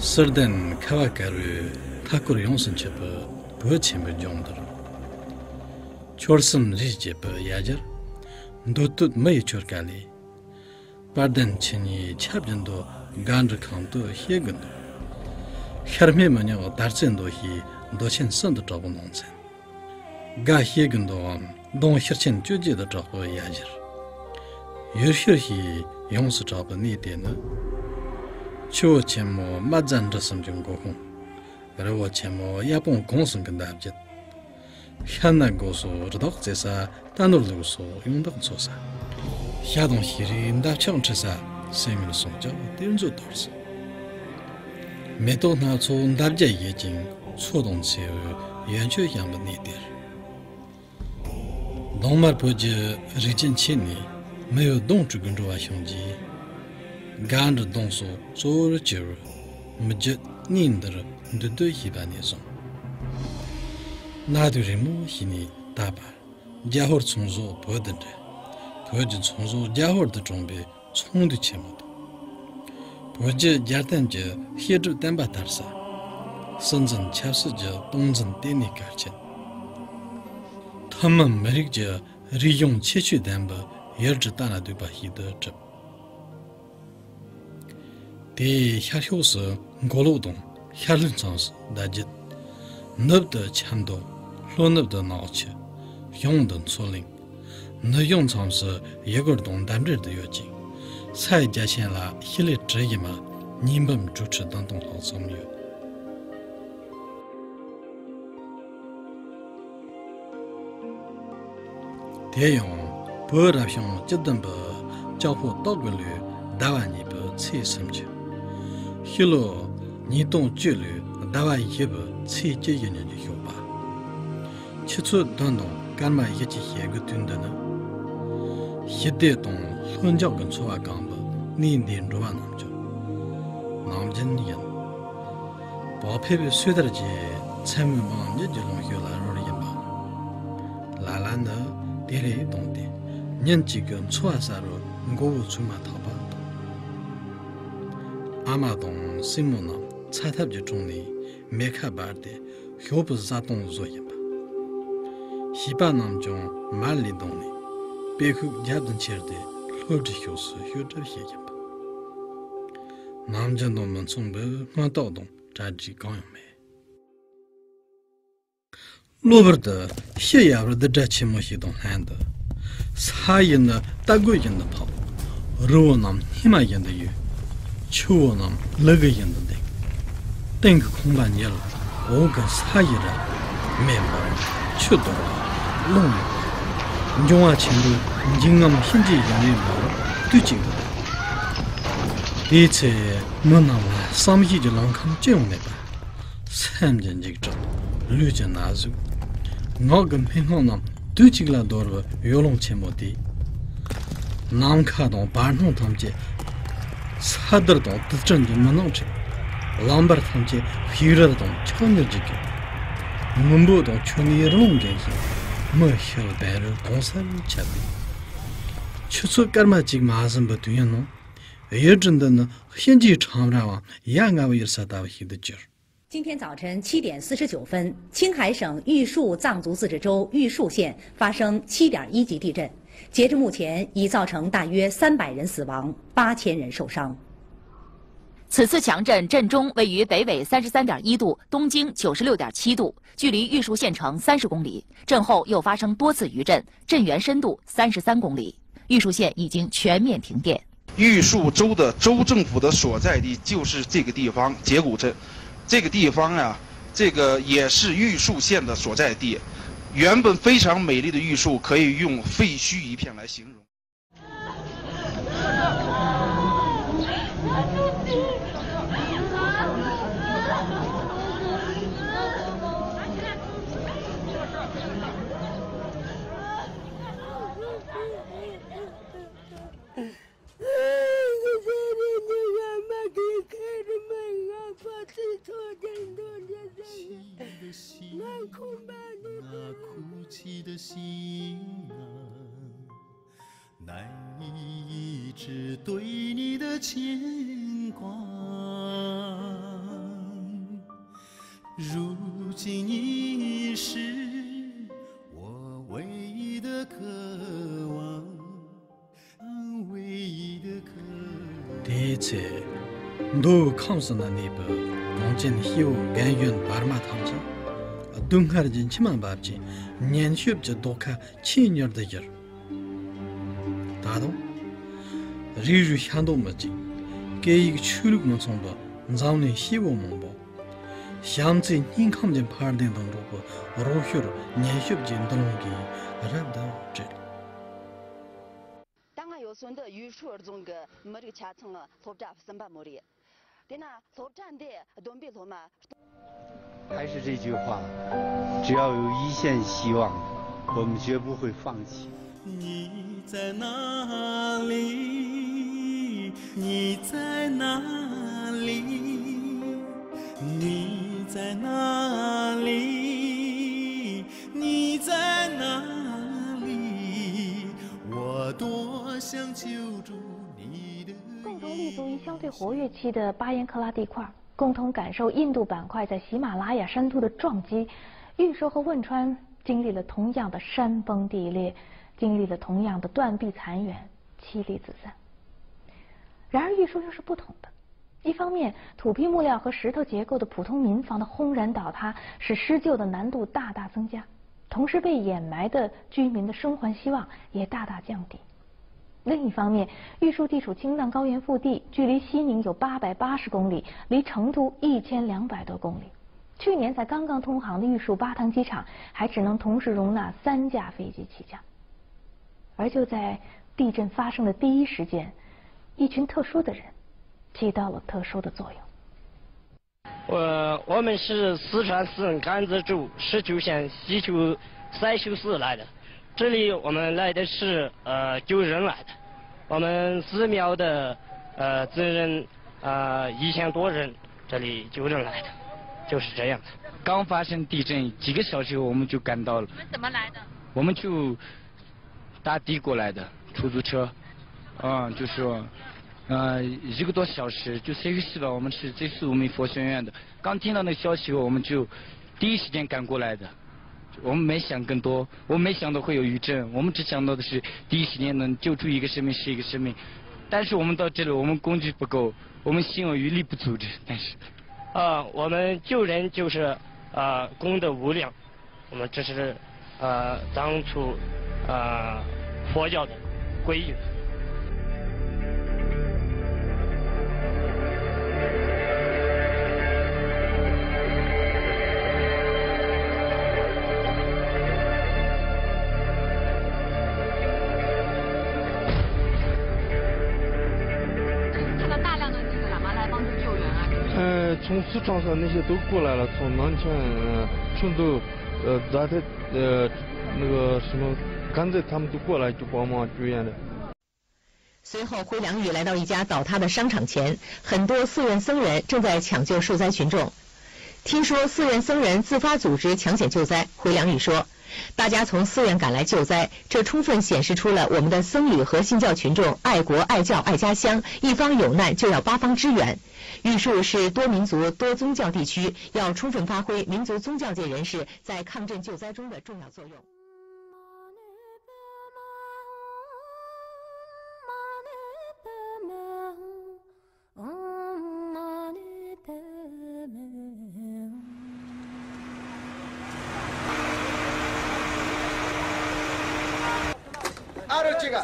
Sırdan kavakaru takur yonsun çapı bu çembe jongdur. Çorsum rijep yajar. Dotut may çorkali. Bardan çeni çabjando gandr kanto hegundo. Herme manyo darçendo hi dochen sandu tabun onsen. Ga hegundo on don hirchen joje da tabu yajar. Yurhir hi yonsu tabu ni dena. Chuo chemo mazan rasam jung gohong. Rawo chemo yapon gongsun gandabjit. Hyana goso rdok zesa tanur luso yongdak sosa. Hyadong hiri ndapchang chasa semil songja denzo dorsa. Medo na cho ndabja yejing chodong cheo yuancho yamba nidir. Dongmar poje rijin chini meyo dong chugunruwa hyongji. Gandr dongso zor jir mjit nindr ndudu hibani zong. Nadu rimu hini dabar jahor tsungzo bodendre. Poje tsungzo jahor da zhongbe tsungdu chemodo. Poje jardanje hidru damba tarsa. Sanzan chapsije dongzan deni karchen. Tamam merikje riyong chechu damba yerji dana duba hida zhib. Di xiaxiusi ngoludong, xiarlincansi dajit, nubda chando, lo nubda naochi, yongda tsuling, ne yongcangsi yegurdong damrirda yojing, sai jiaxian la hili zhiyima nimbam zhuchi dangdong lao zomyo. Diyong, bo rabxiong jidamba jiaohu dogulu dawa nipa ci samchi. Hilo nidong julu dawa yiba ci je yanyan yoba. Chichu dandong ganma yechi hegu dundana. Hide dong lunjao gan chuwa gangba nindin ruwa namjo. Namjin yan. Ba pepe sudarji cami bang yajilong yola ror yinba. Lala na dire dongde. Nyanchi gan chuwa saro ngowu chuma taba. 아마동 시모나 차탑지 중리 메카바데 효부 자동 조이바 히바남종 말리동리 베후 잡든 체르데 로지 효스 효저 해야바 남전동만 총베 마도동 자지 강요메 로버트 시야르데 자치모 히동 한다 사이나 따고인다 파 로남 히마인다 유 추원함 러거였는데 땡그 공간열 오가 사이라 멤버 추도 롱 용화 친구 인증함 힌지 연예인으로 뒤진 거 이체 문나와 삼기지 랑캄 제용내봐 삼전직적 류전 아주 너금 행호남 뒤지라 도르 요롱 체모디 남카동 반홍 탐제 사들도 뜻전지 만나오지 람버 탐지 휘르도 천여지기 문부도 천이롱 게히 뭐혀 배를 동사를 잡이 추수 깔마직 마선 버두연노 예전에는 현지 참라와 양아의 일사다 히드죠 今天早晨7点49分，青海省玉树藏族自治州玉树县发生7.1级地震。截至目前，已造成大约300人死亡，8000人受伤。此次强震震中位于北纬33.1度、东经96.7度，距离玉树县城30公里。震后又发生多次余震，震源深度33公里。玉树县已经全面停电。玉树州的州政府的所在地就是这个地方节骨镇，这个地方啊，这个也是玉树县的所在地。 原本非常美丽的玉树，可以用废墟一片来形容。那哭泣的心啊，难以抑制对你的牵挂。如今已是我唯一的渴望，唯一的渴望。第一次，都抗生的那部共进希望甘愿巴马汤子，东海人起码把这年学这多看7年的人，打动，日想到么子，给一个处理工程吧，让你希望么吧。想在你看见爬的当中过，ro学年学进当中给让到这里。当然有孙的语数中个没这个恰成了头扎300亩里，对那头站的东北头嘛。还是这句话，只要有一线希望，我们绝不会放弃。你在哪里？你在哪里？你在哪里？你在哪里？我多想揪住你的。共同立足于相对活跃期的巴颜克拉地块，共同感受印度板块在喜马拉雅山突的撞击。玉树和汶川经历了同样的山崩地裂，经历了同样的断壁残垣、妻离子散。然而玉树又是不同的。一方面，土坯木料和石头结构的普通民房的轰然倒塌，使施救的难度大大增加，同时被掩埋的居民的生还希望也大大降低。另一方面，玉树地处青藏高原腹地，距离西宁有880公里，离成都1200多公里。去年才刚刚通航的玉树巴塘机场，还只能同时容纳3架飞机起降。而就在地震发生的第一时间，一群特殊的人起到了特殊的作用。我们是四川省甘孜州石球县西球塞秀市来的，这里我们来的是救人来的，我们寺庙的僧人1000多人这里救人来的，就是这样的。刚发生地震几个小时后我们就赶到了。你们怎么来的？我们就打的过来的出租车，就是说。1个多小时就塞秀了，我们是这是我们佛学院的。刚听到那个消息后，我们就第一时间赶过来的。我们没想更多，我们没想到会有余震，我们只想到的是第一时间能救出一个生命是一个生命。但是我们到这里，我们工具不够，我们心有余力不足的。但是，我们救人就是功德无量，我们这是当初佛教的皈依。从四川上那些都过来了，从南川、成都、大太、那个什么甘蔗他们都过来就帮忙救援的。随后，回良宇来到一家倒塌的商场前，很多寺院僧人正在抢救受灾群众。听说寺院僧人自发组织抢险救灾，回良宇说，大家从寺院赶来救灾，这充分显示出了我们的僧侣和信教群众爱国爱教爱家乡，一方有难就要8方支援。玉树是多民族多宗教地区，要充分发挥民族宗教界人士在抗震救灾中的重要作用。这个。